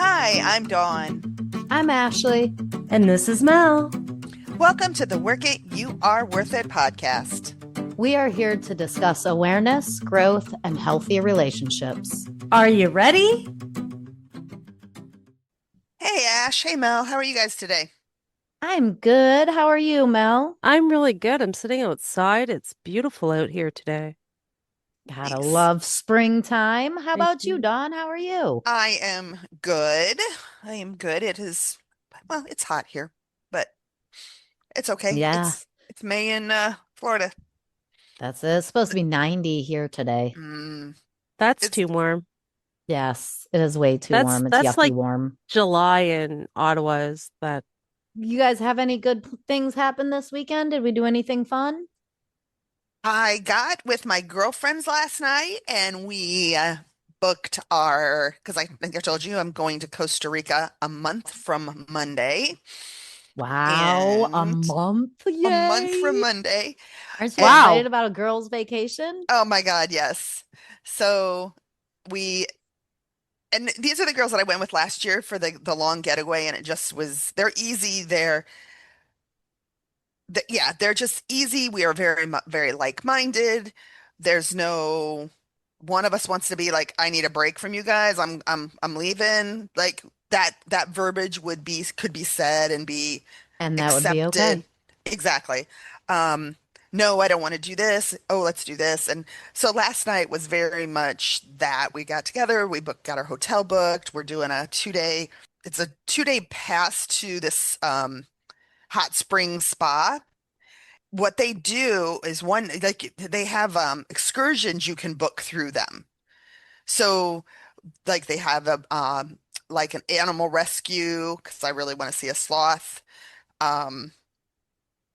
Hi, I'm Dawn. I'm Ashley. And this is Mel. Welcome to the Work It, You Are Worth It podcast. We are here to discuss awareness, growth, and healthy relationships. Are you ready? Hey, Ash. Hey, Mel. How are you guys today? I'm good. How are you, Mel? I'm really good. I'm sitting outside. It's beautiful out here today. Gotta Nice. love springtime. How about you, Mhm. Dawn? How are you? I am good. I am good. It's hot here, but it's okay. Yeah, It's May in Florida. that's it. It's supposed to be 90 here today. Mm, That's it's too warm. Yes, it is way too That's warm. It's that's yucky like warm. July in Ottawa is that. You guys have any good things happen this weekend? Did we do anything fun? I got with my girlfriends last night and we booked because I think I told you I'm going to Costa Rica a month from Monday. Wow, a And month. a month from Yay. Monday. Aren't you And excited Wow. about a girl's vacation? oh my God, yes. So we and these are the girls that I went with last year for the long getaway, and it just was they're easy. Yeah, they're just easy. We are very like-minded. There's no one of us wants to be like, I need a break from you guys. I'm leaving. Like that verbiage could be said and be And that would be accepted. okay. Exactly. Um, no, I don't want to do this. Oh, let's do this. And so last night was very much that we got together, got our hotel booked. We're doing it's a 2-day pass to this hot spring spa. What they do is like they have excursions you can book through them. So like they have a like an animal rescue because I really want to see a sloth. Um,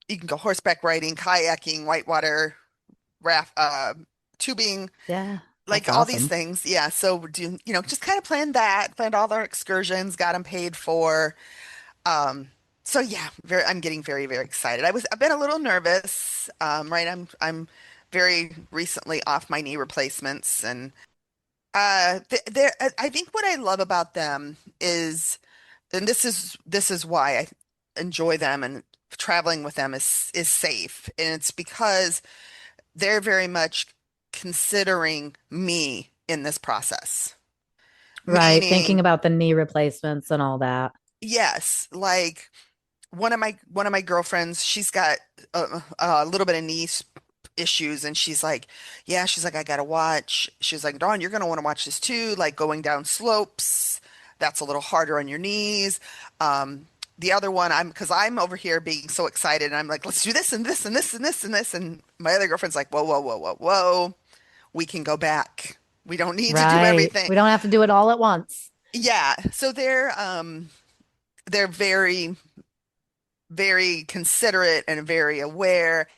you can go horseback riding, kayaking, whitewater raft, tubing, Yeah, like that's all these awesome. things. Yeah. So we're doing, just kind of planned all our excursions, got them paid for. Um, so yeah, I'm getting very, very excited. I've been a little nervous. Right. I'm very recently off my knee replacements and, I think what I love about them is, and this is why I enjoy them and traveling with them is safe. And it's because they're very much considering me in this process. Right. Thinking Meaning, about the knee replacements and all that. yes, like one of my girlfriends, she's got a little bit of issues, and she's like, I gotta watch. She's like, Dawn, you're gonna want to watch this too, like going down slopes. That's a little harder on your knees. The other one, because I'm over here being so excited, and I'm like, let's do this and this and this and this and this, and my other girlfriend's like, whoa, whoa, whoa, whoa, whoa, we can go back. We don't need to do Right. everything. We don't have to do it all at once. Yeah, so they're very very considerate and very aware.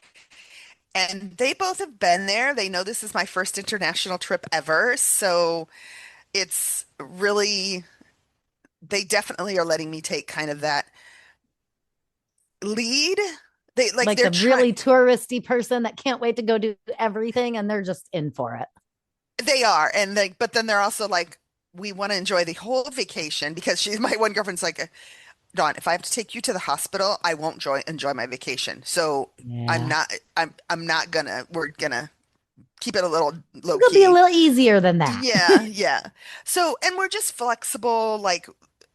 And they both have been there. They know this is my first international trip ever. So it's really, they definitely are letting me take kind of that lead. Like They're the trying, really touristy person that can't wait to go do everything and they're just in for it. they are. And but then they're also like, we want to enjoy the whole vacation because my one girlfriend's like, Dawn, if I have to take you to the hospital, I won't enjoy my vacation. So Yeah. I'm not gonna, we're gonna keep it a little low It's gonna be a key. little easier than that. Yeah, yeah. So, and we're just flexible. Like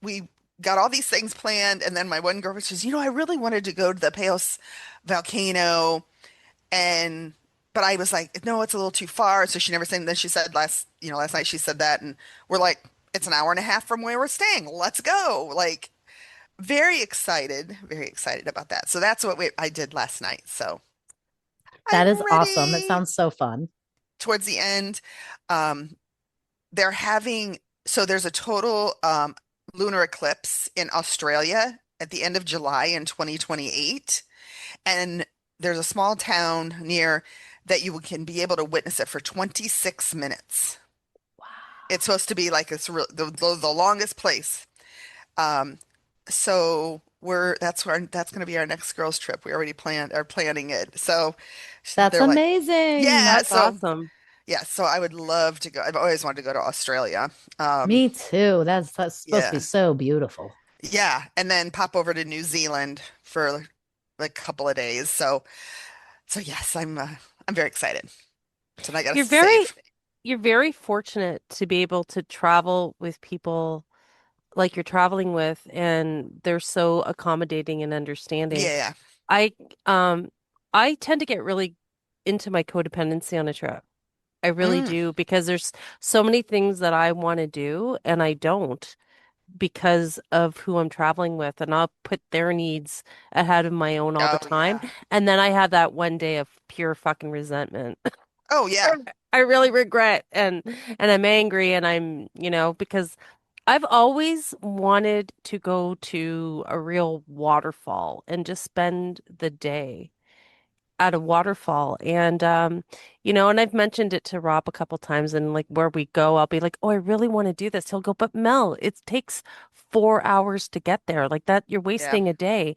we got all these things planned, and then my one girlfriend says, I really wanted to go to the Payos volcano, and but I was like, no, it's a little too far. So she never said. And then she said last night she said that, and we're like, it's an hour and a half from where we're staying. Let's go. Like very excited about that. So that's what I did last night. So That is I'm awesome. It ready. sounds so fun. Towards the end, um, they're having there's a total lunar eclipse in Australia at the end of July in 2028, and there's a small town near that you can be able to witness it for 26 minutes. It's supposed to be like the longest place. Um, so that's going to be our next girls trip. We already are planning it. So That's they're like, amazing. yeah. That's So awesome. Yeah, so I would love to go. I've always wanted to go to Australia. Me too. That's supposed to be Yeah. so beautiful. Yeah, and then pop over to New Zealand for like a couple of days. So yes, I'm very excited. So now I gotta You're very save. you're very fortunate to be able to travel with people like you're traveling with, and they're so accommodating and understanding. Yeah. I um I tend to get really into my codependency on a trip. I really Mm. do because there's so many things that I want to do and I don't because of who I'm traveling with, and I'll put their needs ahead of my own all the Oh time. yeah. And then I have that one day of pure fucking resentment. Oh yeah. I really regret and I'm angry and because I've always wanted to go to a real waterfall and just spend the day at a waterfall. And I've mentioned it to Rob a couple times, and like where we go, I'll be like, "Oh, I really want to do this." He'll go, "But Mel, it takes 4 hours to get there. Like that, you're Yeah. wasting a day."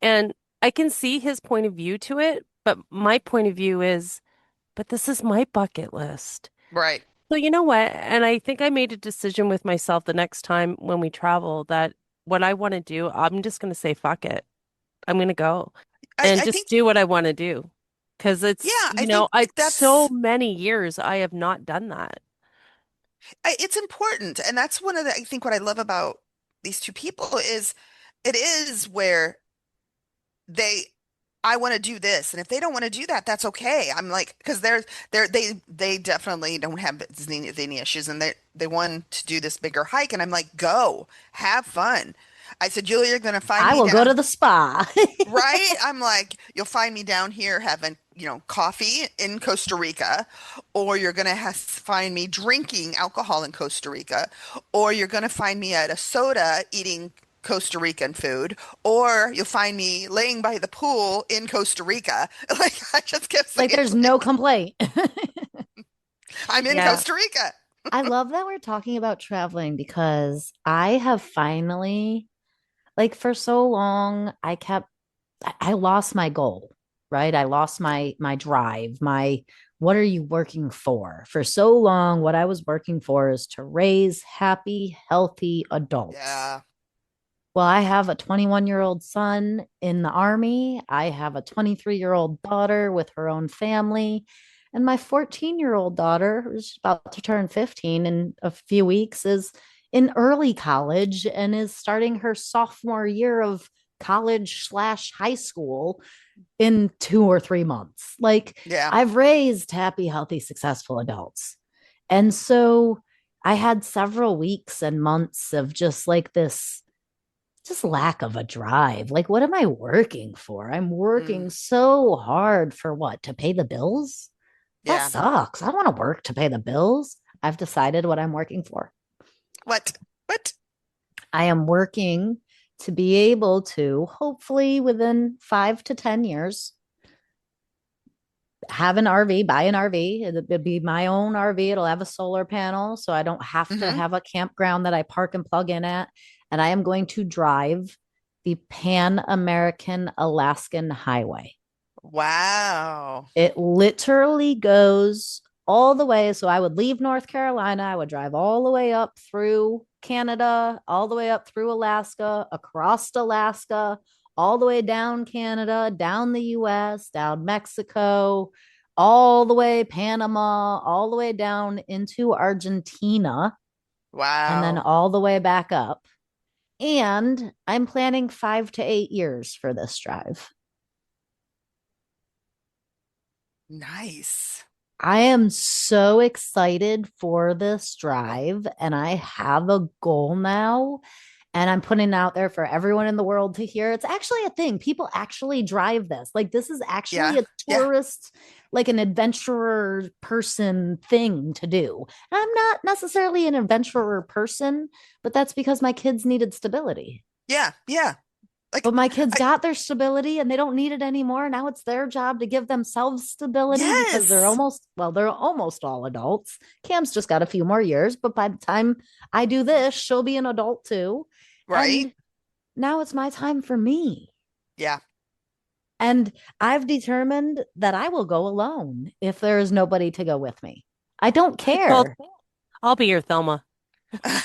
And I can see his point of view to it, but my point of view is, but this is my bucket list. Right. So you know what? And I think I made a decision with myself the next time when we travel that what I want to do, I'm just going to say, fuck it. I'm going to go and I just think do what I want to do. Because yeah, I think so that's many years I have not done that. it's important. And that's one of the I think what I love about these two people is it is where they I want to do this, and if they don't want to do that, that's okay. I'm like, because they definitely don't have any issues, and they want to do this bigger hike, and I'm like, go have fun. I said, Julia, you're gonna find I me will go to down, the spa. right? I'm like, you'll find me down here having, coffee in Costa Rica, or you're gonna find me drinking alcohol in Costa Rica, or you're gonna find me at a soda eating Costa Rican food, or you'll find me laying by the pool in Costa Rica. Like I just kept Like saying, there's no like, complaint. I'm in Yeah. Costa Rica. I love that we're talking about traveling because I have finally, like for so long, I lost my goal, right? I lost my drive, my what are you working for? For so long, what I was working for is to raise happy, healthy adults. Yeah. Well, I have a 21-year-old son in the army. I have a 23-year-old daughter with her own family. And my 14-year-old daughter, who's about to turn 15 in a few weeks, is in early college and is starting her sophomore year of college slash high school in 2 or 3 months. Like Yeah. I've raised happy, healthy, successful adults. And so I had several weeks and months of just like this just lack of a drive. Like, what am I working for? I'm Mm. working so hard for what? To pay the bills? That Yeah. sucks. I want to work to pay the bills. I've decided what I'm working for. What? What? I am working to be able to, hopefully within 5 to 10 years, have an RV, buy an RV. It'll be my own RV. It'll have a solar panel, so I don't have to Hmm. have a campground that I park and plug in at. And I am going to drive the Pan American Alaskan Highway. Wow. It literally goes all the way. So I would leave North Carolina, I would drive all the way up through Canada, all the way up through Alaska, across Alaska, all the way down Canada, down the US, down Mexico, all the way Panama, all the way down into Argentina, and then Wow. all the way back up. And I'm planning 5 to 8 years for this drive. Nice. I am so excited for this drive, and I have a goal now. And I'm putting it out there for everyone in the world to hear. It's actually a thing. People actually drive this. Like, this is actually Yeah. a Yeah. tourist, like an adventurer person thing to do. And I'm not necessarily an adventurer person, but that's because my kids needed stability. Yeah. Yeah. Like But my kids I got their stability and they don't need it anymore. Now it's their job to give themselves stability because yes. they're almost all adults. Cam's just got a few more years, but by the time I do this, she'll be an adult too. Right? And now it's my time for me. Yeah. And I've determined that I will go alone if there is nobody to go with me. I don't Well, care. I'll be your Thelma.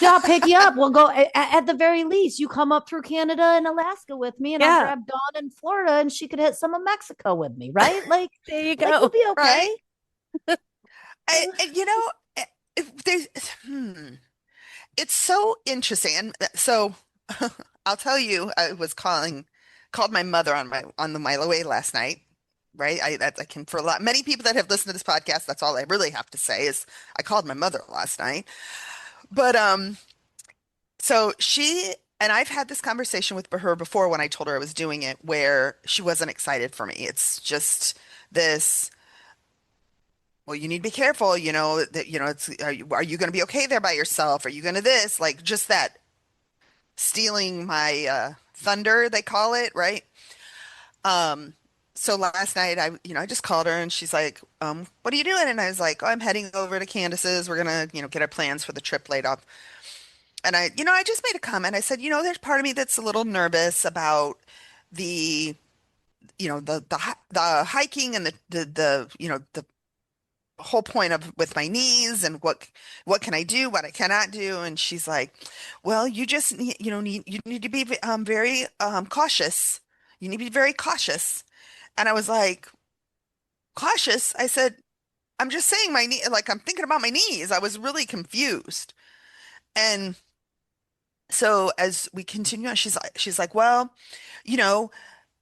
Yeah, I'll pick you up. We'll go at the very least. You come up through Canada and Alaska with me, and I'll Yeah, grab Dawn in Florida, and she could hit some of Mexico with me, right? there you Like we'll go. be Right? okay. You know, there's, hmm, it's so interesting. And so I'll tell you, I was called my mother on my way last night. Right. I can, for many people that have listened to this podcast, that's all I really have to say is I called my mother last night. But, so she, and I've had this conversation with her before when I told her I was doing it, where she wasn't excited for me. It's just this, well, you need to be careful, that, it's, are you going to be okay there by yourself? Are you going to this? Like just that stealing my thunder, they call it, right? Um, so last night I just called her and she's like, what are you doing? And I was like, oh, I'm heading over to Candace's. We're gonna, get our plans for the trip laid up. And I just made a comment. I said, there's part of me that's a little nervous about the, the hiking and the whole point of with my knees and what can I do, what I cannot do. And she's like, well, you just need to be very cautious. You need to be very cautious. And I was like, cautious? I said, I'm just saying my knee, like I'm thinking about my knees. I was really confused. And so as we continue on, she's like, well, you know,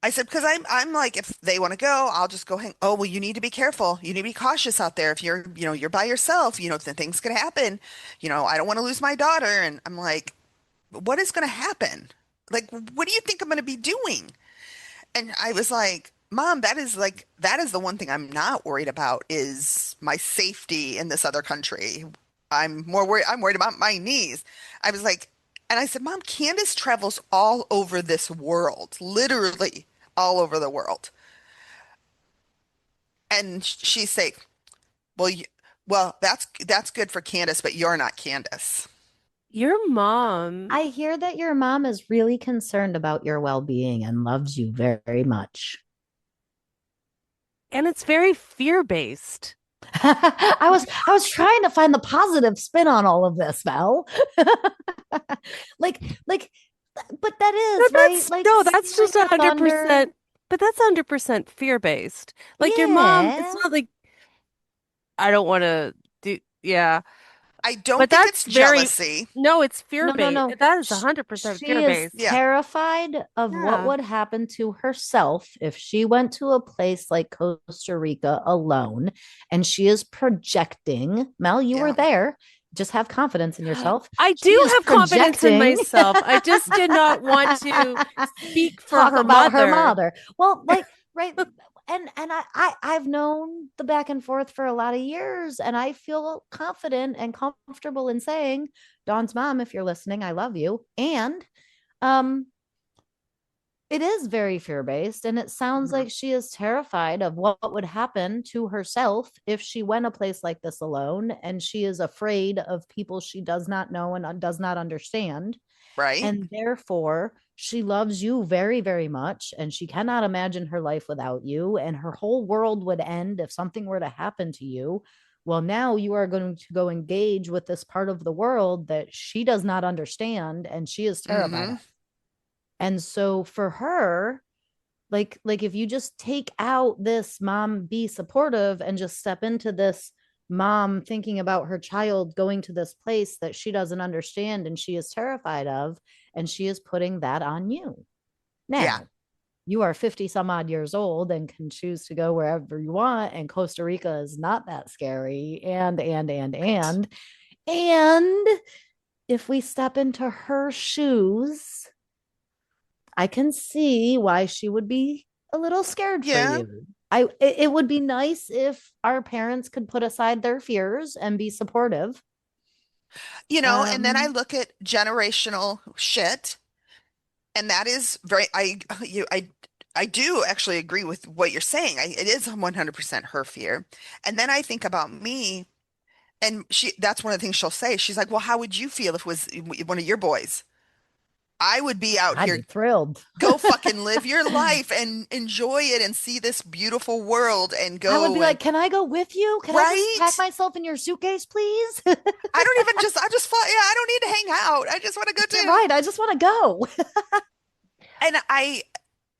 I said, because I'm like, if they want to go, I'll just go hang. Oh, well, you need to be careful. You need to be cautious out there. If you're by yourself, things could happen. I don't want to lose my daughter. And I'm like, what is going to happen? Like, what do you think I'm going to be doing? And I was like, Mom, that is the one thing I'm not worried about is my safety in this other country. I'm worried about my knees. I was like, and I said, Mom, Candace travels all over this world, literally all over the world. And she's saying, well, that's good for Candace, but you're not Candace. Your mom, I hear that your mom is really concerned about your well-being and loves you very, very much. and it's very fear-based. I was trying to find the positive spin on all of this, Val. like like but that No, is right. that's Like no, that's just stealing the thunder. 100%, but that's 100% fear-based. Like your mom, Yeah. it's not like I don't want to do, yeah, I don't but think that's it's very, jealousy. no, it's No, no, fear-based. no. That is 100% She is fear-based. Yeah, terrified of what Yeah. would happen to herself if she went to a place like Costa Rica alone. And she is projecting, Mel, you were yeah. there. Just have confidence in yourself. I She do is have confidence in projecting myself. I just did not want to speak for talk her about her mother. mother. Well, like, right. And I've known the back and forth for a lot of years, and I feel confident and comfortable in saying, Dawn's mom, if you're listening, I love you. And um, it is very fear based, and it sounds Mhm. like she is terrified of what would happen to herself if she went a place like this alone, and she is afraid of people she does not know and does not understand. Right? And therefore, she loves you very, very much, and she cannot imagine her life without you, and her whole world would end if something were to happen to you. Well, now you are going to go engage with this part of the world that she does not understand and she is terrified of. Hmm. And so for her, like if you just take out this mom be supportive and just step into this mom thinking about her child going to this place that she doesn't understand and she is terrified of, and she is putting that on you. Yeah. Now, you are 50 some odd years old and can choose to go wherever you want, and Costa Rica is not that scary, Right. and if we step into her shoes, I can see why she would be a little scared for Yeah. you. It would be nice if our parents could put aside their fears and be supportive. And then I Um, look at generational shit, and that is very, I do actually agree with what you're saying. It is 100% her fear. And then I think about me, and that's one of the things she'll say. She's like, well, how would you feel if it was one of your boys? I would be out I'd be here. thrilled. Go fucking live your life and enjoy it and see this beautiful world and I would be go and like, can I go with you? Can I just pack right. myself in your suitcase, please? I just fly. Yeah, I don't need to hang out. I just want to go do. Right. I just want to go. And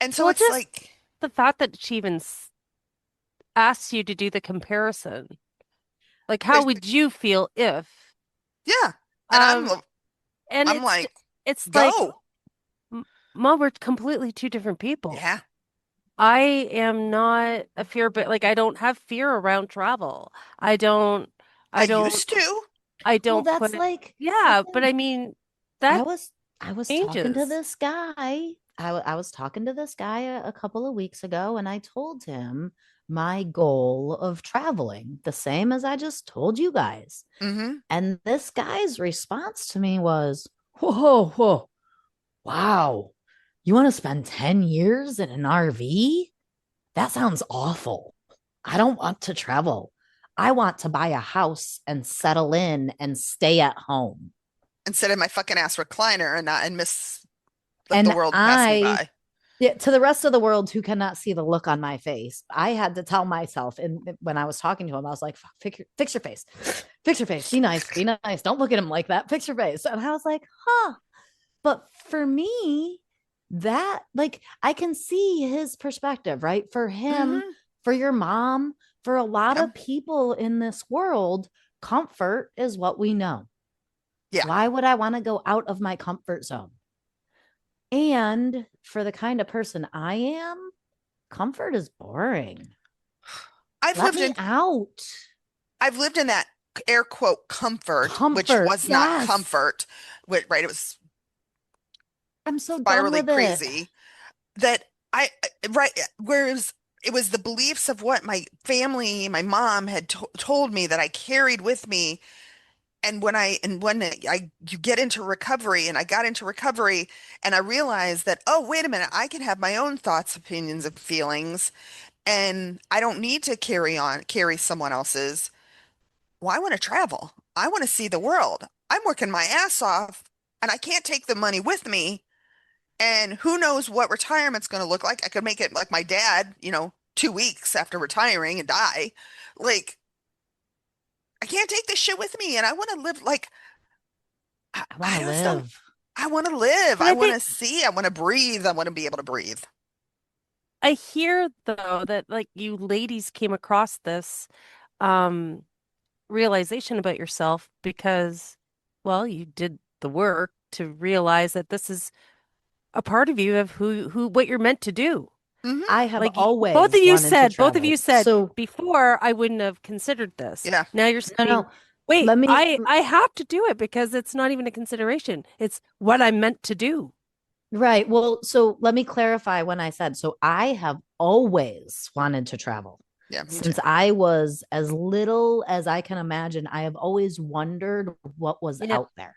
and so Well, it's just like, the fact that she even asks you to do the comparison. Like, how there's, would you feel if? yeah. And Um, and I'm like, it's like, go. Mom, we're completely two different people. Yeah. I am not a fear, but like I don't have fear around travel. I don't, I I don't, used to. I Well, don't that's put, like, yeah, but I mean, I that was I was talking to changes. this guy. I was talking to this guy a couple of weeks ago, and I told him my goal of traveling, the same as I just told you guys. Hmm. And this guy's response to me was, whoa, whoa, wow. You want to spend 10 years in an RV? That sounds awful. I don't want to travel. I want to buy a house and settle in and stay at home. Instead of my fucking ass recliner and not and miss let the And world pass me by. yeah, to the rest of the world who cannot see the look on my face, I had to tell myself, and when I was talking to him, I was like, fix your face, fix your face, be nice, don't look at him like that, fix your face. And I was like, huh. But for me, that like I can see his perspective, right? For him, Hmm. for your mom, for a lot Yeah. of people in this world, comfort is what we know. Yeah. Why would I want to go out of my comfort zone? And for the kind of person I am, comfort is boring. I've Let lived me in out. I've lived in that air quote comfort, which Comfort. was not Yes. comfort, right? It was I'm so done spirally with it. crazy that right, whereas it was the beliefs of what my family, my mom had told me that I carried with me. And when you get into recovery, and I got into recovery, and I realized that, oh, wait a minute, I can have my own thoughts, opinions, and feelings, and I don't need to carry someone else's. Well, I want to travel. I want to see the world. I'm working my ass off, and I can't take the money with me. And who knows what retirement's going to look like? I could make it like my dad, 2 weeks after retiring and die. Like, I can't take this shit with me, and I want to live like I want I to just don't. live. I want to live. But I I want think to see. I want to breathe. I want to be able to breathe. I hear though that like you ladies came across this um realization about yourself because, well, you did the work to realize that this is a part of you of who what you're meant to do. Hmm. I have Like always wanted to both of you travel. said So, before I wouldn't have considered this. Yeah. Now you're no, saying, no. wait, Let me I have to do it because it's not even a consideration. It's what I'm meant to do. right. Well, so let me clarify when I said so I have always wanted to travel. Yeah, me too. Since I was as little as I can imagine, I have always wondered what was Yep. out there.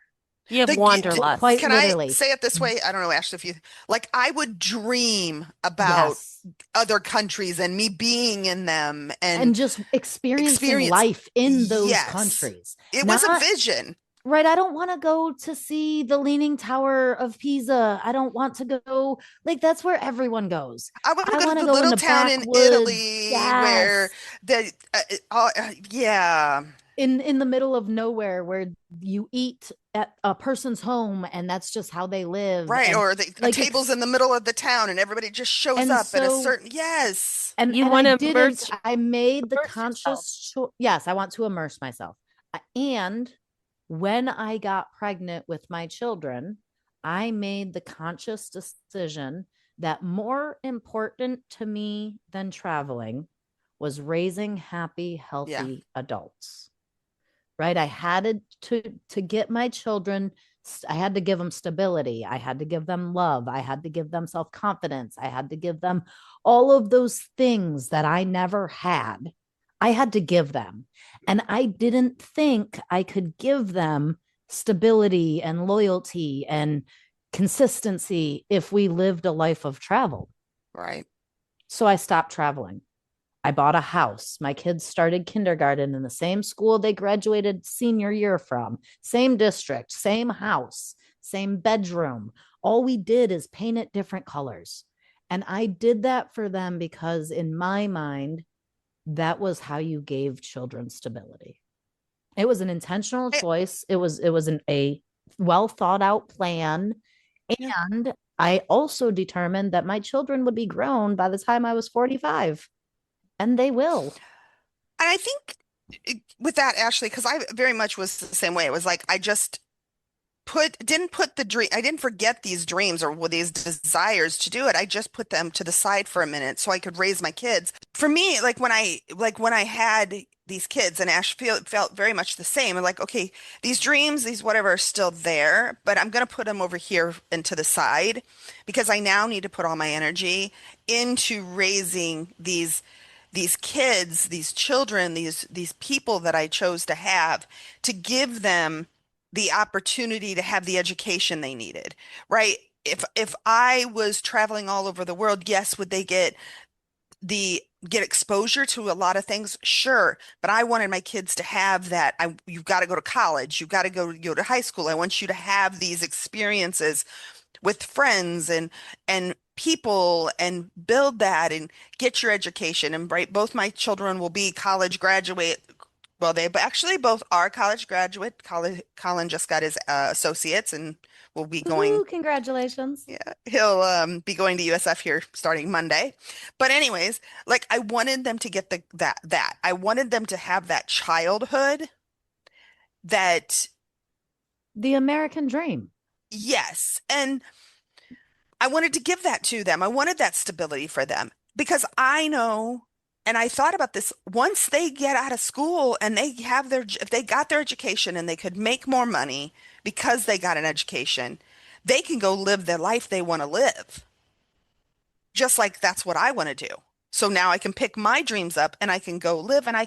You have Quite wanderlust. Can I literally. say it this way? I don't know, Ashley, if you like, I would dream about Yes. other countries and me being in them and And just experiencing experience. life in those Yes, countries. it was a Not vision. right. I don't want to go to see the Leaning Tower of Pisa. I don't want to go, like, that's where everyone goes. I want to I go to want to the go in little the town in backwoods. Italy where Yes. yeah, In the middle of nowhere where you eat at a person's home and that's just how they live. right. And Or the a like, table's in the middle of the town and everybody just shows and up in a so certain, yes. You I want to didn't, I made the immerse yourself. conscious choice. Yes, I want to immerse myself. And when I got pregnant with my children, I made the conscious decision that more important to me than traveling was raising happy, Yeah. healthy adults. Right? I had to get my children, I had to give them stability. I had to give them love. I had to give them self-confidence. I had to give them all of those things that I never had. I had to give them. And I didn't think I could give them stability and loyalty and consistency if we lived a life of travel. Right. So I stopped traveling. I bought a house. My kids started kindergarten in the same school they graduated senior year from, same district, same house, same bedroom. All we did is paint it different colors. And I did that for them because in my mind, that was how you gave children stability. It was an intentional I, choice. It was a well thought out plan. yeah. And I also determined that my children would be grown by the time I was 45, and they will. And I think with that, Ashley, because I very much was the same way. It was like I just didn't put the dream, I didn't forget these dreams or these desires to do it. I just put them to the side for a minute so I could raise my kids. For me, like when I had these kids, and felt very much the same. And like, okay, these dreams, these whatever are still there, but I'm gonna put them over here and to the side because I now need to put all my energy into raising these kids, these children, these people that I chose to have, to give them the opportunity to have the education they needed, right? If I was traveling all over the world, yes, would they get exposure to a lot of things? Sure, but I wanted my kids to have that. You've got to go to college, you've got to go to high school. I want you to have these experiences with friends and people and build that and get your education. And right, both my children will be college graduate. Well, they actually both are college graduate. Colin just got his associates and will be going. Woohoo, congratulations. Yeah, he'll be going to USF here starting Monday. But anyways, like I wanted them to get that. I wanted them to have that childhood that The American dream. yes. And I wanted to give that to them. I wanted that stability for them because I know, and I thought about this, once they get out of school and if they got their education and they could make more money because they got an education, they can go live the life they want to live. Just like that's what I want to do. So now I can pick my dreams up and I can go live and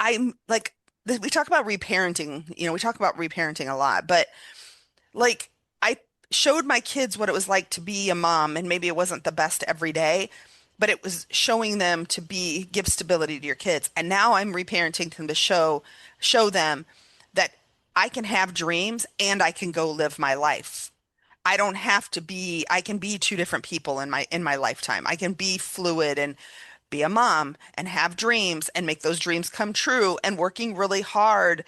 I'm like, we talk about reparenting, we talk about reparenting a lot, but like I showed my kids what it was like to be a mom, and maybe it wasn't the best every day, but it was showing them to give stability to your kids. And now I'm reparenting them to show them that I can have dreams and I can go live my life. I can be two different people in my lifetime. I can be fluid and be a mom and have dreams and make those dreams come true and working really hard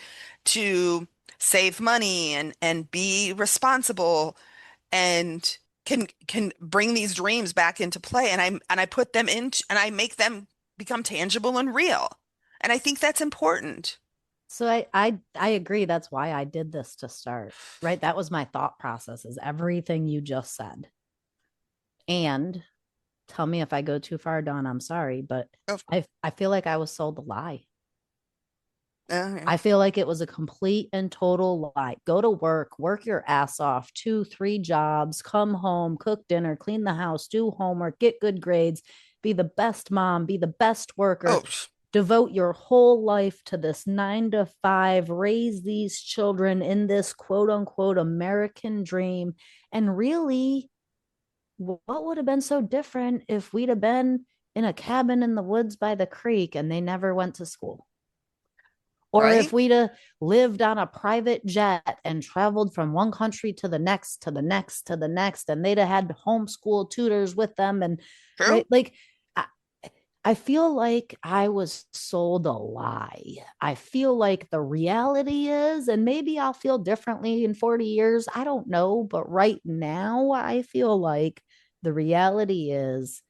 to save money and be responsible and can bring these dreams back into play and I put them into and I make them become tangible and real. And I think that's important. So I agree. That's why I did this to start, right? That was my thought process, is everything you just said. And tell me if I go too far, Dawn, I'm sorry, but Oh, I feel like I was sold a lie. yeah. I feel like it was a complete and total lie. Go to work your ass off, 2, 3 jobs, come home, cook dinner, clean the house, do homework, get good grades, be the best mom, be the best worker, Oh, devote your whole life to this 9 to 5, raise these children in this quote unquote American dream. And really, what would have been so different if we'd have been in a cabin in the woods by the creek and they never went to school? Or if right? we'd have lived on a private jet and traveled from one country to the next, to the next, to the next, and they'd have had homeschool tutors with them. And True. right, like I, I feel like I was sold a lie. I feel like the reality is, and maybe I'll feel differently in 40 years. I don't know. But right now, I feel like the reality is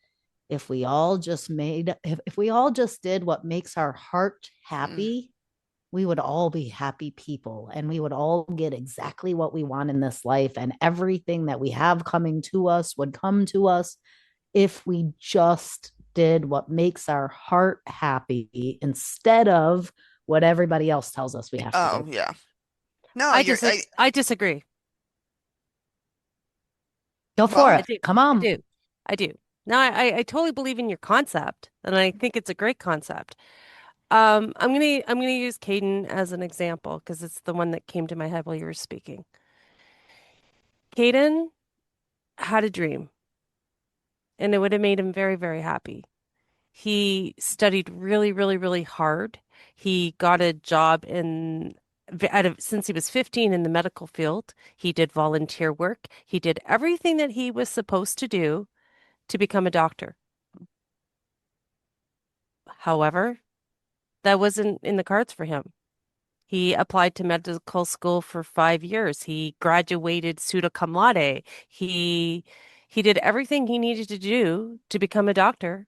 if we all just did what makes our heart Mm. happy, we would all be happy people and we would all get exactly what we want in this life. And everything that we have coming to us would come to us if we just did what makes our heart happy instead of what everybody else tells us we have to Oh, do. yeah. No, you're I disagree. Go for well, I it. do. Come I on. do. I do. No, I totally believe in your concept, and I think it's a great concept. I'm gonna use Caden as an example because it's the one that came to my head while you were speaking. Caden had a dream, and it would have made him very, very happy. He studied really, really, really hard. He got a job in since he was 15 in the medical field. He did volunteer work. He did everything that he was supposed to do to become a doctor. However, that wasn't in the cards for him. He applied to medical school for 5 years. He graduated summa cum laude. He he did everything he needed to do to become a doctor,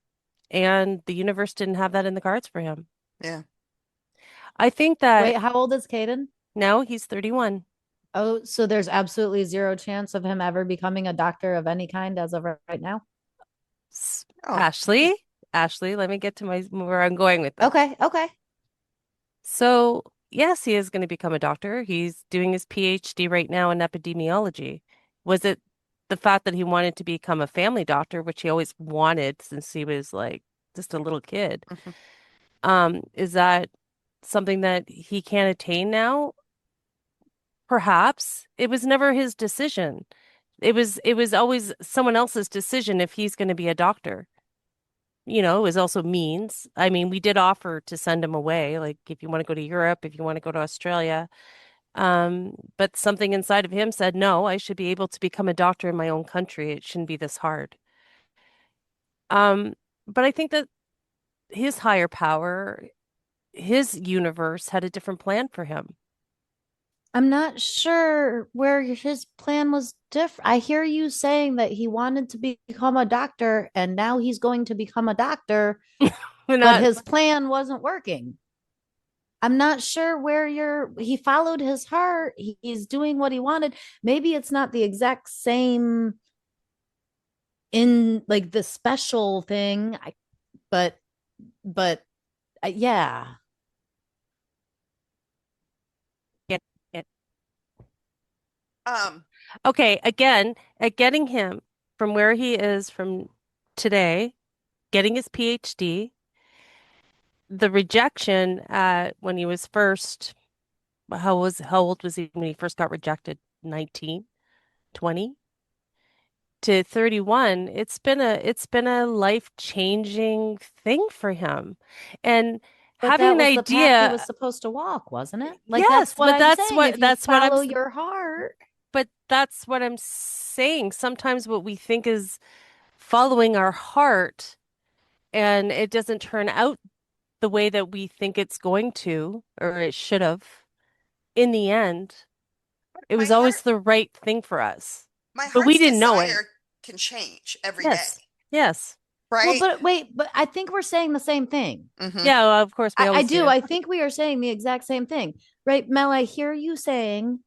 and the universe didn't have that in the cards for him. Yeah. I think that Wait, how old is Caden? now he's 31. Oh, so there's absolutely zero chance of him ever becoming a doctor of any kind as of right now? Oh, Ashley, Ashley, let me get to my where I'm going with this. Okay, okay. So, yes, he is going to become a doctor. He's doing his PhD right now in epidemiology. Was it the fact that he wanted to become a family doctor, which he always wanted since he was like just a little kid? mhm. Is that something that he can attain now? Perhaps. It was never his decision. It was always someone else's decision if he's going to be a doctor. It was also means. I mean, we did offer to send him away, like if you want to go to Europe, if you want to go to Australia. But something inside of him said, no, I should be able to become a doctor in my own country. It shouldn't be this hard. Um, but I think that his higher power, his universe had a different plan for him. I'm not sure where his plan was different. I hear you saying that he wanted to become a doctor and now he's going to become a doctor, We're but not, his plan wasn't working. I'm not sure where he followed his heart. He's doing what he wanted. Maybe it's not the exact same in like the special thing, but but yeah. yeah, yeah. Um, Okay, again, at getting him from where he is from today, getting his PhD, the rejection at when he was first, how old was he when he first got rejected? 19, 20 to 31. It's been a life-changing thing for him. And But having that an was the path he was idea, supposed to walk, wasn't it? Like yes, that's what but I'm saying. If you that's what follow your heart, I'm saying. Sometimes what we think is following our heart and it doesn't turn out the way that we think it's going to, or it should have. In the end, it my was heart, always the right thing for us, my but we heart's didn't know it. desire can change every day, Yes. Yes. well, right? but wait, but I think we're saying the same thing. Hmm. Yeah, well, of course we I always do. do. I think we are saying the exact same thing, right? Mel, I hear you saying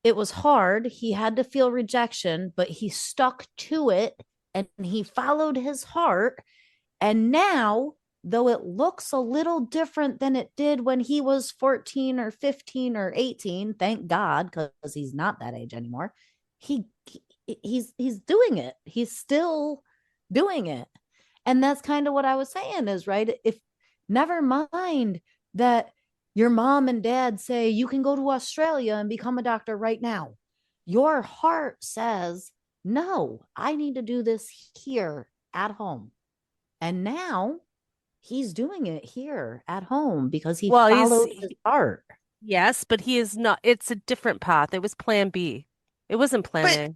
it was hard. He had to feel rejection, but he stuck to it and he followed his heart. And now, though it looks a little different than it did when he was 14 or 15 or 18, thank God, because he's not that age anymore. He he's doing it. He's still doing it. And that's kind of what I was saying is right. If never mind that your mom and dad say you can go to Australia and become a doctor right now. Your heart says, no, I need to do this here at home. And now he's doing it here at home because he Well, followed his heart. yes, but he is not, it's a different path. It was plan B. It wasn't plan But A.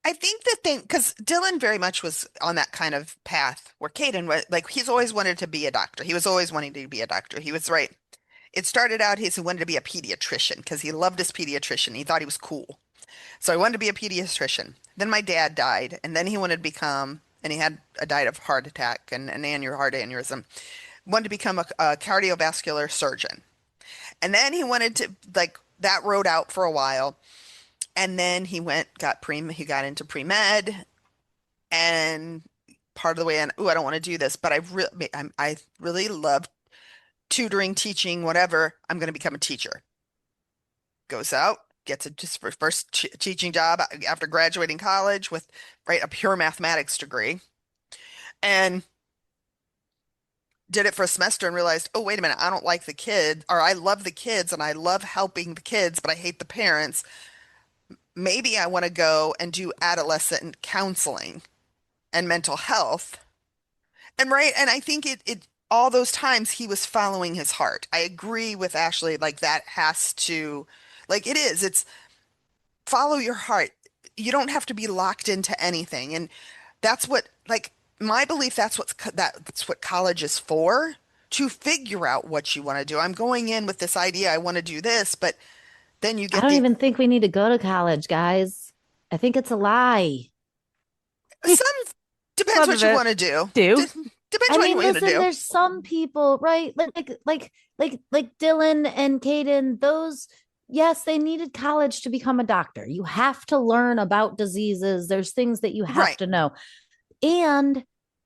I think the thing, because Dylan very much was on that kind of path where Caden was like, he's always wanted to be a doctor. He was always wanting to be a doctor. He was right. It started out, he wanted to be a pediatrician because he loved his pediatrician. He thought he was cool. So he wanted to be a pediatrician. Then my dad died, and then he wanted to become, and he had died of heart attack and an heart aneurysm. Wanted to become a cardiovascular surgeon. And then he wanted to, like, that rode out for a while. And then he got into pre-med, and part of the way, and I don't want to do this, but I really love tutoring, teaching, whatever. I'm going to become a teacher. Goes out, gets just first teaching job after graduating college with a pure mathematics degree, and did it for a semester and realized, oh, wait a minute, I don't like the kid, or I love the kids and I love helping the kids, but I hate the parents. Maybe I want to go and do adolescent counseling and mental health. And I think it all those times he was following his heart. I agree with Ashley, like that has to, like it is, it's follow your heart. You don't have to be locked into anything. And that's what, like, my belief, that's what college is for, to figure out what you want to do. I'm going in with this idea, I want to do this, but then you I get don't the even think we need to go to college, guys. I think it's a lie. some depends Some of what you it want to do. do. Depends I what you mean, want to listen, do. there's some people, right? Like Dylan and Caden, those, yes, they needed college to become a doctor. You have to learn about diseases. There's things that you have Right. to know. And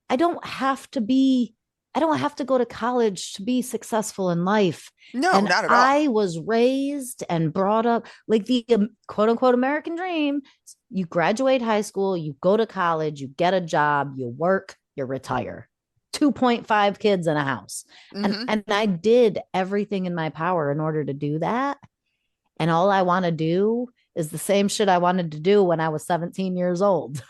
I don't have to be, I don't have to go to college to be successful in life. No, And not at all. I was raised and brought up like the quote unquote American dream. You graduate high school, you go to college, you get a job, you work, you retire. 2.5 kids in a house. And Hmm. and I did everything in my power in order to do that. And all I want to do is the same shit I wanted to do when I was 17 years old.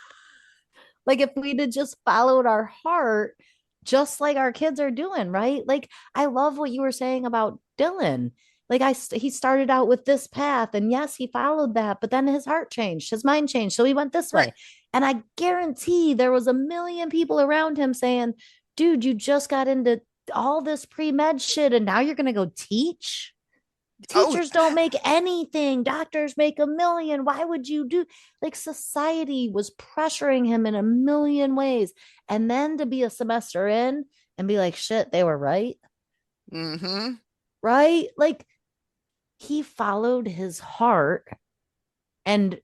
Like if we'd have just followed our heart, just like our kids are doing, right? Like I love what you were saying about Dylan. Like he started out with this path, and yes, he followed that, but then his heart changed, his mind changed, so he went this Right. way. And I guarantee there was a million people around him saying, "Dude, you just got into all this pre med shit, and now you're gonna go teach." Oh, Teachers don't make anything. Doctors make a million. Why would you do like society was pressuring him in a million ways. And then to be a semester in and be like, shit, they were right. hmm. Right. Like he followed his heart. And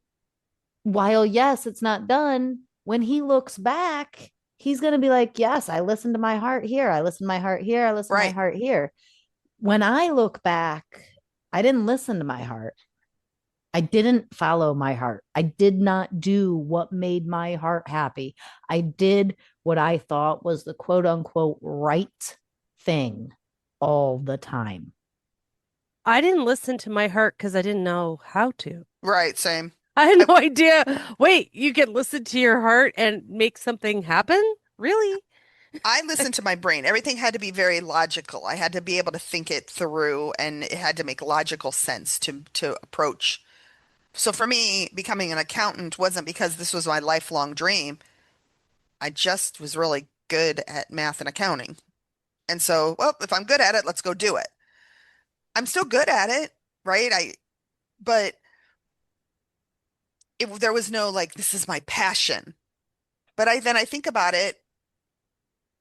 while, yes, it's not done, when he looks back, he's going to be like, yes, I listened to my heart here. I listened to my heart here. I listened to my Right. heart here. When I look back, I didn't listen to my heart. I didn't follow my heart. I did not do what made my heart happy. I did what I thought was the quote unquote right thing all the time. I didn't listen to my heart because I didn't know how to. Right. Same. I had I, no idea. Wait, you can listen to your heart and make something happen? Really? I listened to my brain. Everything had to be very logical. I had to be able to think it through, and it had to make logical sense to approach. So for me, becoming an accountant wasn't because this was my lifelong dream. I just was really good at math and accounting. And so, well, if I'm good at it, let's go do it. I'm still good at it, right? But there was no like, this is my passion. But then I think about it,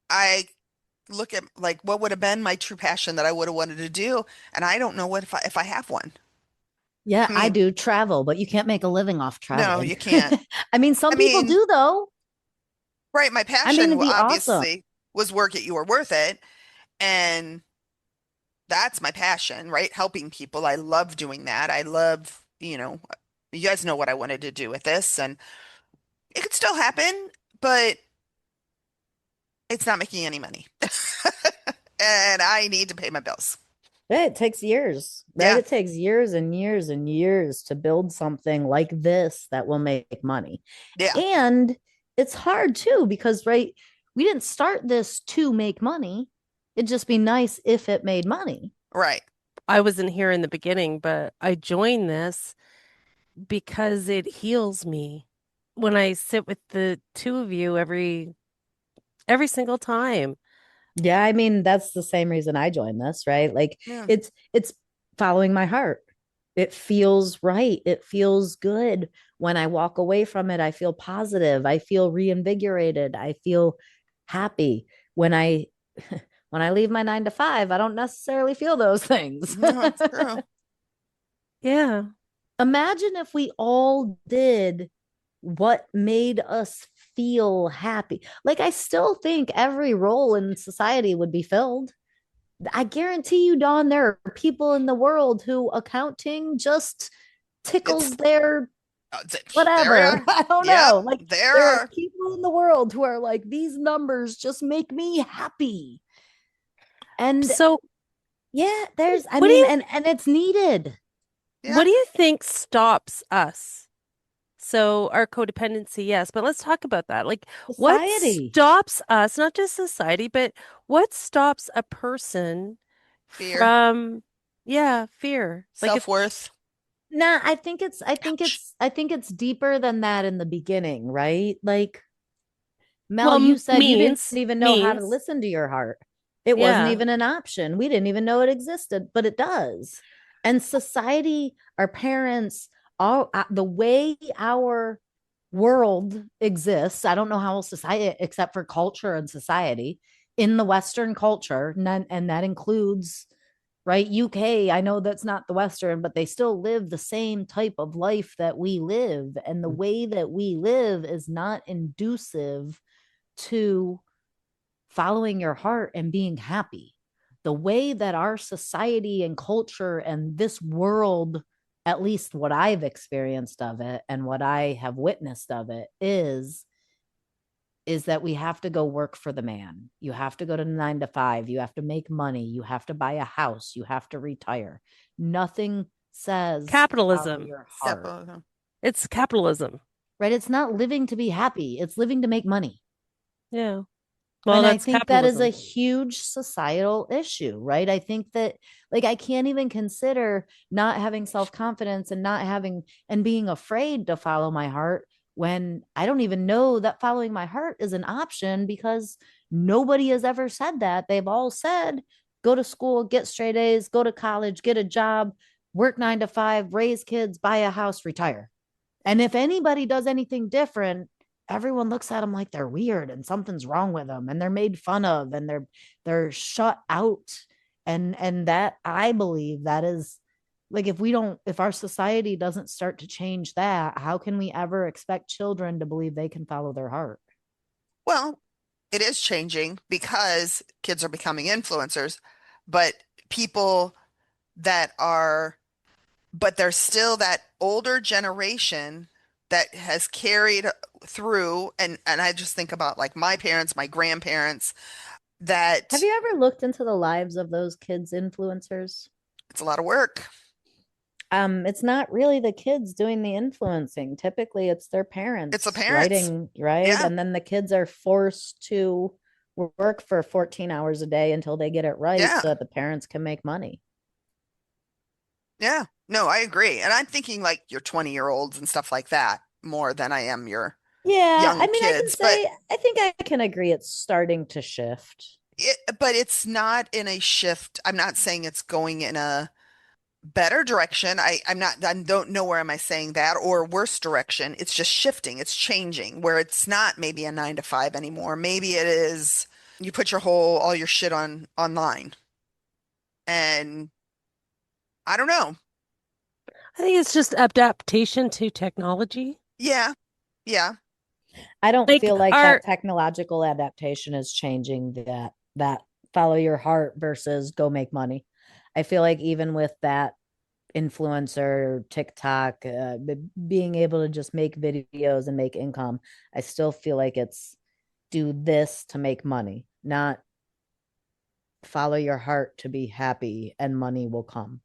I look at like what would have been my true passion that I would have wanted to do, and I don't know what if I have one. Yeah, I I mean, do travel, but you can't make a living off no, traveling. you can't. I mean, some I people mean, do though. right, my I mean, passion it'd be awesome. obviously was work it, you were worth it, and that's my passion, right? Helping people. I love doing that. I love, you guys know what I wanted to do with this, and it could still happen, but it's not making any money. And I need to pay my bills. Yeah, it takes years, right? Yeah. It takes years and years and years to build something like this that will make money. Yeah. And it's hard too, because, right, we didn't start this to make money. It'd just be nice if it made money. Right. I wasn't here in the beginning, but I joined this because it heals me when I sit with the two of you every single time. Yeah, I mean, that's the same reason I joined this, right? Like Yeah. it's following my heart. It feels right. It feels good. When I walk away from it, I feel positive. I feel reinvigorated. I feel happy. When I when I leave my 9 to 5, I don't necessarily feel those things. No, it's true. Yeah. Imagine if we all did what made us feel happy. Like, I still think every role in society would be filled. I guarantee you, Dawn, there are people in the world who accounting just It's tickles their there we whatever. are. I don't Yep, know. Like, there there are are. people in the world who are like, these numbers just make me happy. And So yeah, there's, I what do mean, you and it's needed. Yeah. what do you think stops us? So our codependency, yes, but let's talk about that. Like, what Society. stops us, not just society, but what stops a person Fear, from, yeah, fear? Like if, self-worth. Nah, Ouch. I think it's deeper than that in the beginning, right? Like Mel, well, you said you didn't means, even know how to means, listen to your heart. It wasn't yeah. even an option. We didn't even know it existed, but it does. And society, our parents, all the way our world exists, I don't know how else society, except for culture and society, in the Western culture, and that includes, right, UK. I know that's not the Western, but they still live the same type of life that we live. And the way that we live is not inducive to following your heart and being happy. The way that our society and culture and this world, at least what I've experienced of it and what I have witnessed of it, is that we have to go work for the man. You have to go to 9 to 5. You have to make money. You have to buy a house. You have to retire. Nothing says follow Capitalism. your heart, Capitalism. It's capitalism. right? It's not living to be happy, it's living to make money. Yeah. Well, And I that's think that is a capitalism. huge societal issue, right? I think that, like, I can't even consider not having self confidence and not having and being afraid to follow my heart when I don't even know that following my heart is an option because nobody has ever said that. They've all said, go to school, get straight A's, go to college, get a job, work 9 to 5, raise kids, buy a house, retire. And if anybody does anything different, everyone looks at them like they're weird and something's wrong with them and they're made fun of and they're shut out. And that, I believe, that is, like, if our society doesn't start to change that, how can we ever expect children to believe they can follow their heart? Well, it is changing because kids are becoming influencers, but people that are, but there's still that older generation that has carried through, and I just think about like my parents, my grandparents, Have that you ever looked into the lives of those kids influencers? it's a lot of work. It's not really the kids doing the influencing. Typically, it's their It's the parents parents. writing, right? Yeah. And then the kids are forced to work for 14 hours a day until they get it right Yeah. so that the parents can make money. Yeah. No, I agree. And I'm thinking like your 20-year-olds and stuff like that more than I am your Yeah, I young mean, I can kids. But say, I think I can agree it's starting to shift. it's not in a shift. I'm not saying it's going in a better direction. I'm not, I don't know where am I saying that or worse direction. It's just shifting. It's changing where it's not maybe a 9 to 5 anymore. Maybe it is you put your whole all your shit on online. And I don't know. I think it's just adaptation to technology. Yeah. Yeah. I don't Like feel like our that technological adaptation is changing that follow your heart versus go make money. I feel like even with that influencer, TikTok, being able to just make videos and make income, I still feel like it's do this to make money, not follow your heart to be happy and money will come.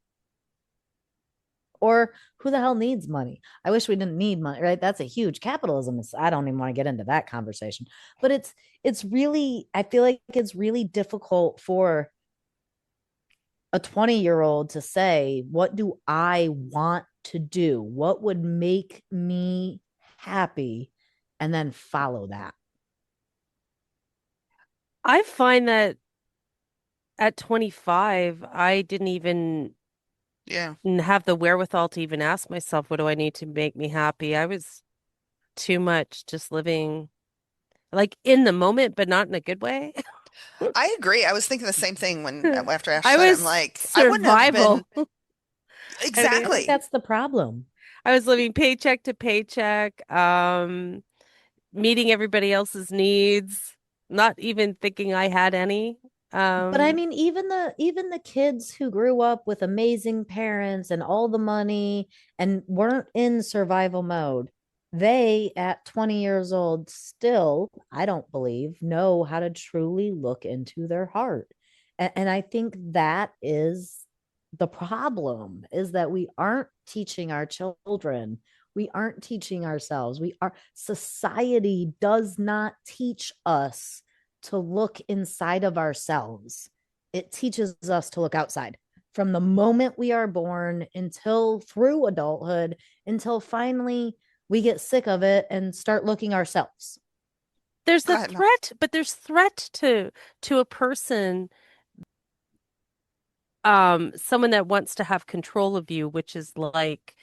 Or who the hell needs money? I wish we didn't need money, right? That's a huge capitalism. I don't even want to get into that conversation. But it's really, I feel like it's really difficult for a 20-year-old to say, what do I want to do? What would make me happy? And then follow that. I find that at 25, I didn't even Yeah. have the wherewithal to even ask myself, what do I need to make me happy? I was too much just living like in the moment, but not in a good way. I agree. I was thinking the same thing when after Ash I said it. I'm was like, I wouldn't have been survival. I I think exactly. that's the problem. I was living paycheck to paycheck, meeting everybody else's needs, not even thinking I had any. But I Um, mean, even the kids who grew up with amazing parents and all the money and weren't in survival mode, they at 20 years old still, I don't believe, know how to truly look into their heart. And I think that is the problem, is that we aren't teaching our children We aren't teaching ourselves. Society does not teach us to look inside of ourselves. It teaches us to look outside from the moment we are born until through adulthood, until finally we get sick of it and start looking ourselves. There's Go the ahead, Mel. threat, but there's threat to a person, someone that wants to have control of you, which is like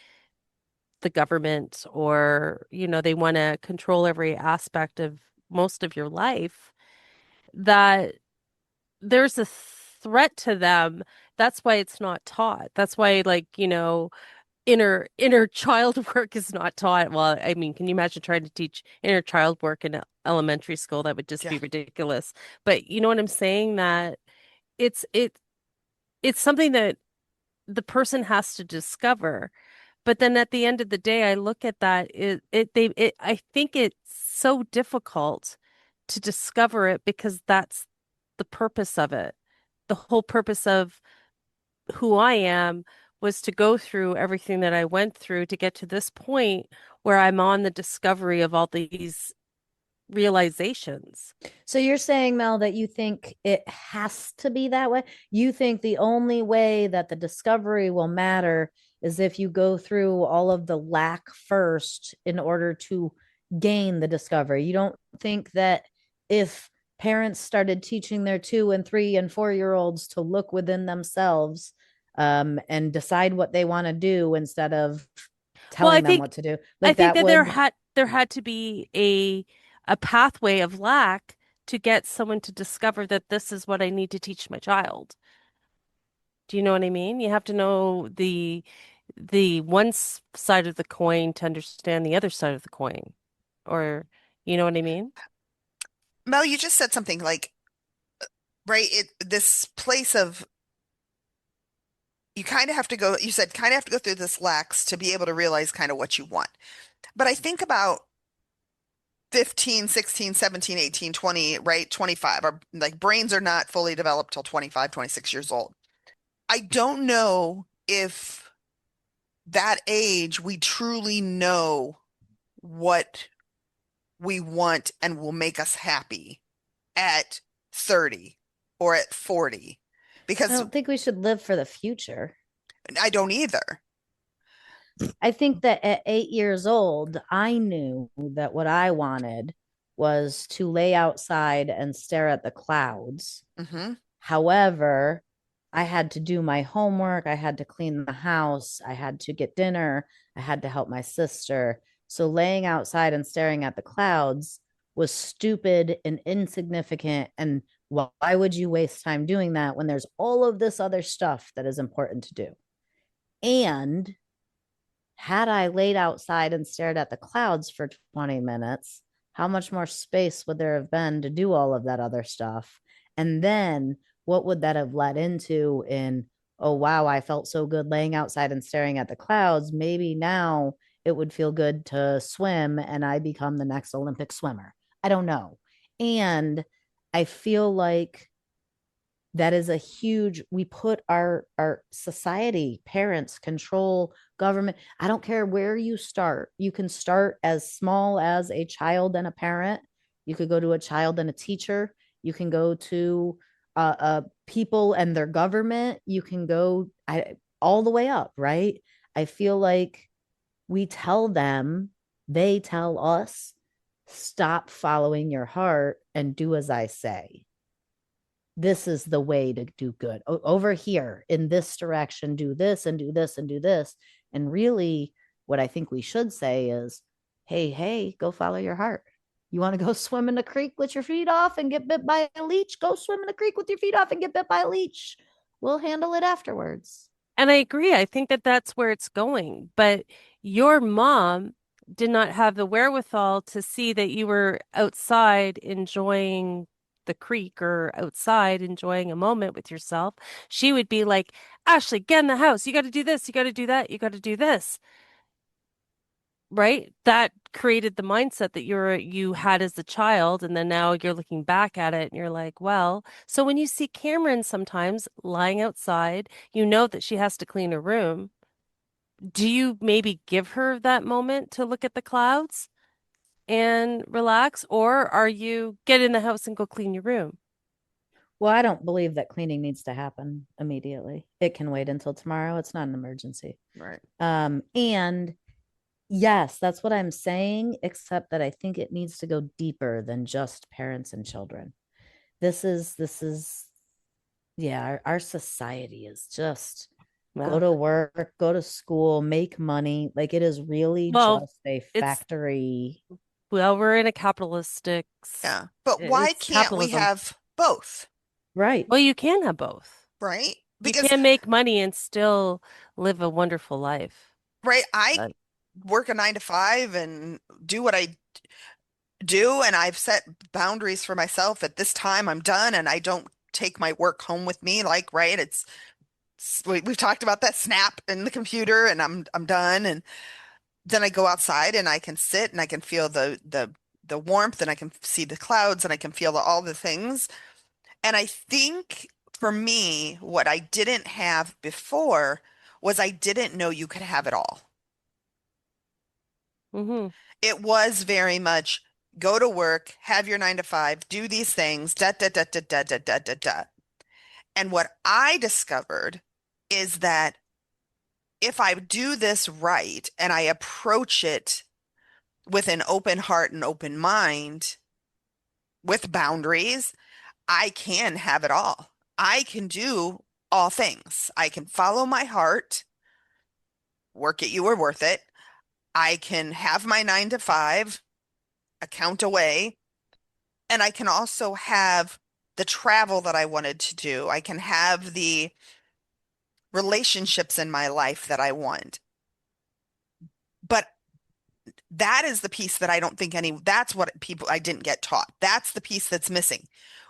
the government, or they want to control every aspect of most of your life, that there's a threat to them. That's why it's not taught. That's why, like, inner child work is not taught. Well, I mean, can you imagine trying to teach inner child work in elementary school? That would just Yeah. be ridiculous. But you know what I'm saying? That it's it it's something that the person has to discover. But then at the end of the day, I look at that, I think it's so difficult to discover it because that's the purpose of it. The whole purpose of who I am was to go through everything that I went through to get to this point where I'm on the discovery of all these realizations. So you're saying, Mel, that you think it has to be that way? You think the only way that the discovery will matter is if you go through all of the lack first in order to gain the discovery. You don't think that if parents started teaching their 2 and 3 and 4 year olds to look within themselves, and decide what they want to do instead of Well, I telling them think what to do, I like think that that would. there had to be a pathway of lack to get someone to discover that this is what I need to teach my child. Do you know what I mean? You have to know the side of the coin to understand the other side of the coin. Or you know what I mean? Mel, you just said something like, right, this place of you kind of have to go, you said kind of have to go through this lax to be able to realize kind of what you want. But I think about 15, 16, 17, 18, 20, right? 25. Our like brains are not fully developed till 25, 26 years old. I don't know if that age we truly know what we want and will make us happy at 30 or at 40 I because don't think we should live for the future. I don't either. I think that at 8 years old, I knew that what I wanted was to lay outside and stare at the clouds. Hmm. However, I had to do my homework. I had to clean the house. I had to get dinner. I had to help my sister. So laying outside and staring at the clouds was stupid and insignificant. And why would you waste time doing that when there's all of this other stuff that is important to do? And had I laid outside and stared at the clouds for 20 minutes, how much more space would there have been to do all of that other stuff? And then what would that have led into in, oh, wow, I felt so good laying outside and staring at the clouds. Maybe now it would feel good to swim and I become the next Olympic swimmer. I don't know. And I feel like that is a huge, we put our society, parents, control, government. I don't care where you start. You can start as small as a child and a parent. You could go to a child and a teacher. You can go to people and their government. You can go all the way up, right? I feel like we tell them, they tell us, stop following your heart and do as I say. This is the way to do good. Over here in this direction, do this and do this and do this. And really, what I think we should say is, hey, go follow your heart. You want to go swim in the creek with your feet off and get bit by a leech? Go swim in the creek with your feet off and get bit by a leech. We'll handle it afterwards. And I agree. I think that that's where it's going. But your mom did not have the wherewithal to see that you were outside enjoying the creek or outside enjoying a moment with yourself. She would be like, Ashley, get in the house. You got to do this. You got to do that. You got to do this. Right? That created the mindset that you had as a child, and then now you're looking back at it and you're like, well, so when you see Cameron sometimes lying outside, you know that she has to clean her room. do you maybe give her that moment to look at the clouds and relax, or are you get in the house and go clean your room? Well, I don't believe that cleaning needs to happen immediately. It can wait until tomorrow. It's not an emergency. Right. And yes, that's what I'm saying, except that I think it needs to go deeper than just parents and children. This is yeah, our society is just go Well, to work, go to school, make money. Like it is really well, just a it's factory. we're in a capitalistic, Yeah. But why it's can't we capitalism. have both? Right. Well, you can have both. Right? You Because, can make money and still live a wonderful life. right, I But work a 9 to 5 and do what I do, and I've set boundaries for myself. At this time, I'm done, and I don't take my work home with me. Like, right, we've talked about that snap in the computer, and I'm done. And then I go outside, and I can sit, and I can feel the warmth, and I can see the clouds, and I can feel all the things. And I think for me, what I didn't have before was I didn't know you could have it all. hmm It was very much go to work, have your 9 to 5, do these things, da da da da da da da da da. And what I discovered is that if I do this right and I approach it with an open heart and open mind, with boundaries, I can have it all. I can do all things. I can follow my heart, work it, you are worth it. I can have my 9 to 5, account away, and I can also have the travel that I wanted to do. I can have the relationships in my life that I want. But that is the piece that I don't think that's what people I didn't get taught. That's the piece that's missing.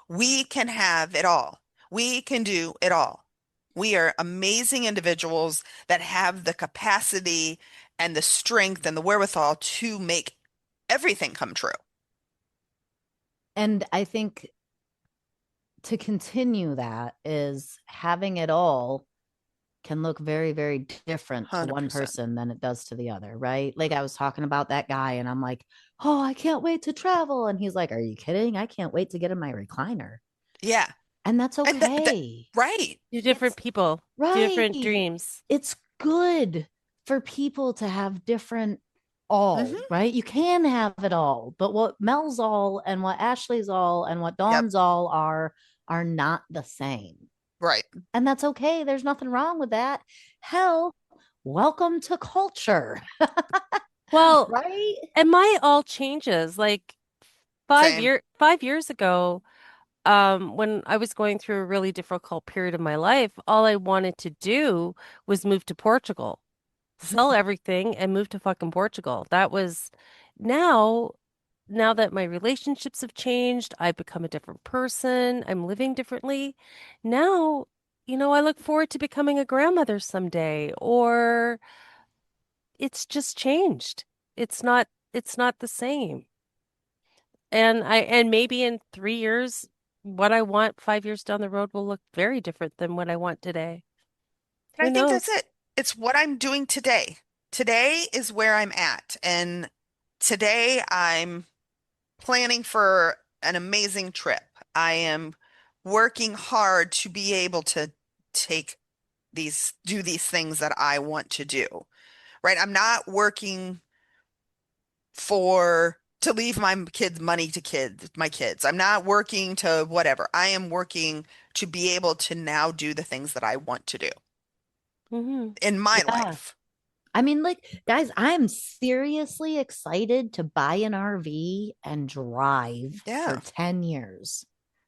We can have it all. We can do it all. We are amazing individuals that have the capacity and the strength and the wherewithal to make everything come true. And I think to continue that is having it all can look very, very different to one 100%. person than it does to the other, right? Like I was talking about that guy, and I'm like, oh, I can't wait to travel. And he's like, are you kidding? I can't wait to get in my recliner. Yeah. And that's And that okay. right. two different It's people, right. different dreams. It's good for people to have different all, Hmm. right? You can have it all, but what Mel's all and what Ashley's all and what Yep. Dawn's all are not the same. Right. And that's okay. There's nothing wrong with that. Hell, welcome to culture, Well, right? and my all changes. Like Same. 5 years ago, when I was going through a really difficult period of my life, all I wanted to do was move to Portugal, sell everything and move to fucking Portugal. That was now, now that my relationships have changed, I've become a different person. I'm living differently. Now, I look forward to becoming a grandmother someday, or it's just changed. It's not the same. And maybe in 3 years, what I want 5 years down the road will look very different than what I want today. And Who I think that's knows? it. It's what I'm doing today. Today is where I'm at. And today I'm planning for an amazing trip. I am working hard to be able to take do these things that I want to do, right? I'm not working to leave my kids. I'm not working to whatever. I am working to be able to now do the things that I want to do hmm in my Yeah. life. I mean, like, guys, I'm seriously excited to buy an RV and drive for Yeah. 10 years.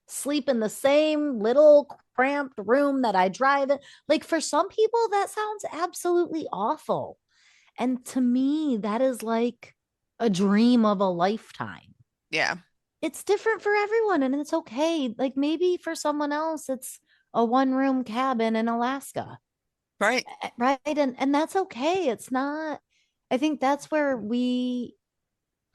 Sleep in the same little cramped room that I drive in. Like, for some people, that sounds absolutely awful. And to me, that is like a dream of a lifetime. Yeah. It's different for everyone, and it's okay. Like, maybe for someone else, it's a one-room cabin in Alaska, Right. right? And that's okay. It's not, I think that's where we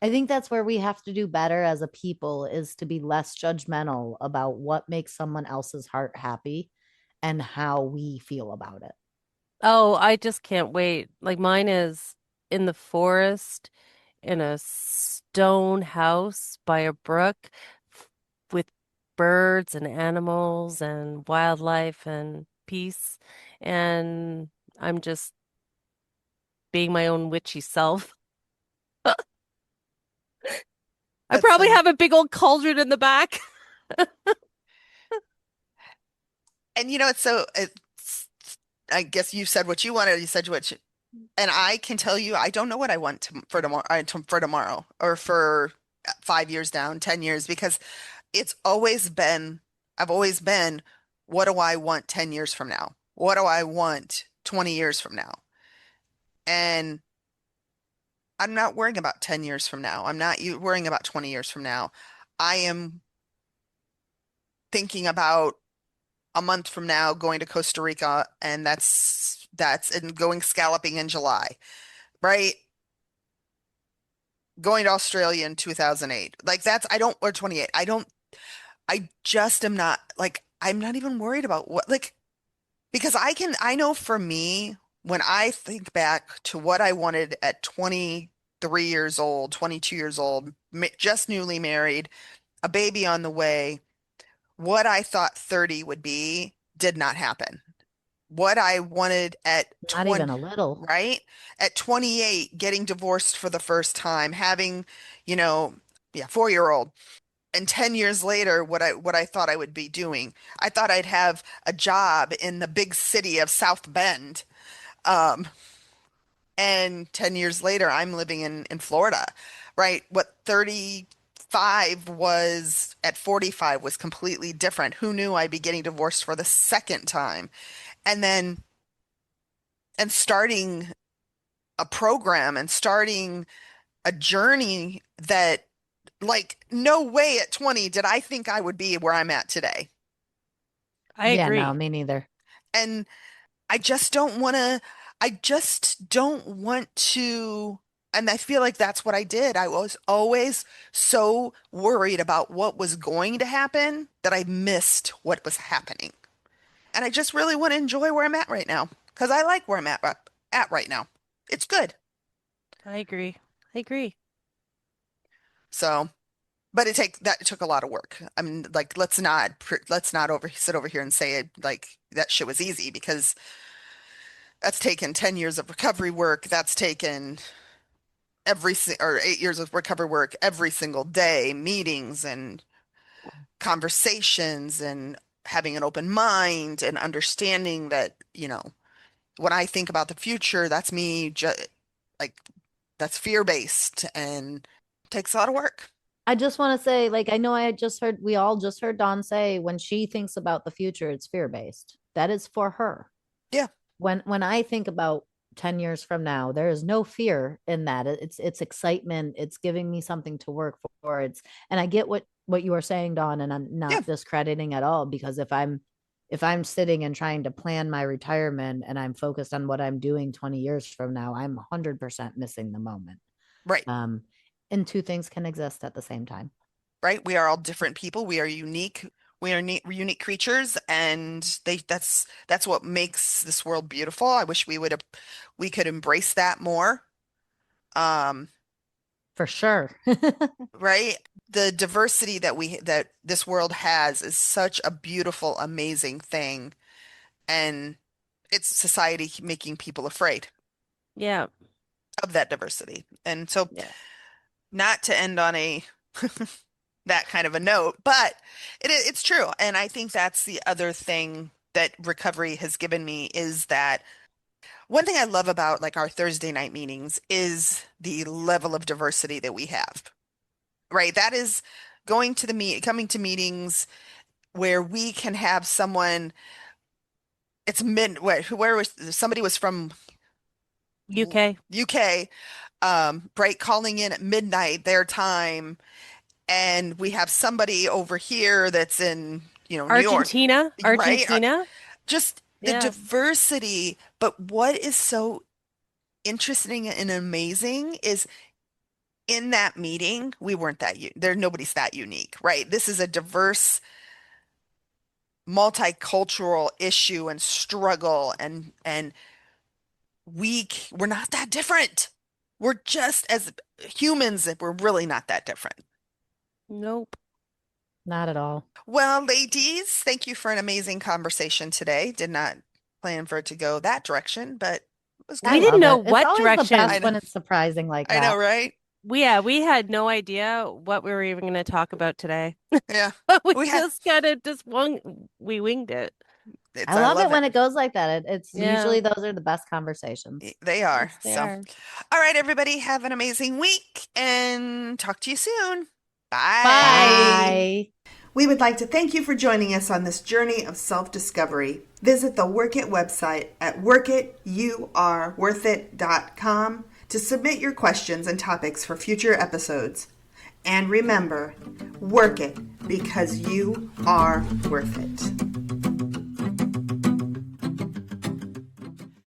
I think that's where we have to do better as a people, is to be less judgmental about what makes someone else's heart happy and how we feel about it. Oh, I just can't wait. Like mine is in the forest in a stone house by a brook with birds and animals and wildlife and peace. And I'm just being my own witchy self. I That's probably have a big old cauldron in the back. and I guess you said what you wanted. You said what you, and I can tell you, I don't know what I want for tomorrow or for 5 years down, 10 years, because it's always been, I've always been, what do I want 10 years from now? What do I want 20 years from now? And I'm not worrying about 10 years from now. I'm not worrying about 20 years from now. I am thinking about a month from now going to Costa Rica, and that's and going scalloping in July, right? Going to Australia in 2008. Like that's I don't or 28. I just am not like I'm not even worried about what like because I know for me when I think back to what I wanted at 23 years old, 22 years old, just newly married, a baby on the way, what I thought 30 would be did not happen. What I wanted at Not 20, even a little. right? At 28, getting divorced for the first time, having, you know, yeah, 4-year-old. And 10 years later, what I thought I would be doing. I thought I'd have a job in the big city of South Bend. Um, and 10 years later, I'm living in Florida, right? What 35 was at 45 was completely different. Who knew I'd be getting divorced for the second time? And then and starting a program and starting a journey that like no way at 20 did I think I would be where I'm at today. I Yeah, no, agree. me neither. And I just don't want to I just don't want to and I feel like that's what I did. I was always so worried about what was going to happen that I missed what was happening. And I just really want to enjoy where I'm at right now because I like where I'm at right now. It's good. I agree. I agree. So but it took a lot of work. I mean, like, let's not sit over here and say it like that shit was easy because that's taken 10 years of recovery work. That's taken or 8 years of recovery work every single day, meetings and conversations and having an open mind and understanding that, when I think about the future, that's me just like that's fear-based and takes a lot of work. I just want to say, like, I know we all just heard Dawn say when she thinks about the future, it's fear-based. That is for her. Yeah, When I think about 10 years from now, there is no fear in that. It's excitement. It's giving me something to work for. And I get what you are saying, Dawn, and I'm yeah, not discrediting at all because if I'm sitting and trying to plan my retirement and I'm focused on what I'm doing 20 years from now, I'm 100% missing the moment. right. Um, and two things can exist at the same time. Right? We are all different people. We are unique. We are unique creatures, and that's what makes this world beautiful. I wish we could embrace that more. Um, For sure. right? The diversity that this world has is such a beautiful, amazing thing, and it's society making people afraid Yeah. of that diversity. And so, Yeah. not to end on a that kind of a note, but it's true. And I think that's the other thing that recovery has given me is that one thing I love about like our Thursday night meetings is the level of diversity that we have, right? That is coming to meetings where we can have someone, it's where was somebody was from UK. UK, right, calling in at midnight their time and we have somebody over here that's in, New York, Argentina. right? Argentina. Just the Yes. diversity. But what is so interesting and amazing is in that meeting, we weren't nobody's that unique, right? This is a diverse, multicultural issue and struggle and we're not that different. We're just as humans, we're really not that different. Nope. Not at all. Well, ladies, thank you for an amazing conversation today. Did not plan for it to go that direction, but it was I We good. didn't love know it. It's what always the direction. I best know, when it's surprising like I know, that. right? We had no idea what we were even going to talk about today. Yeah, We we had just kind of just we winged it. it's. I I love it love it. when it goes like that. It's Yeah. usually those are the best conversations. They are. Yes, they So, are. all right, everybody, have an amazing week and talk to you soon. Bye. Bye. We would like to thank you for joining us on this journey of self-discovery. Visit the Work It website at workityourworthit.com to submit your questions and topics for future episodes. And remember, work it because you are worth it.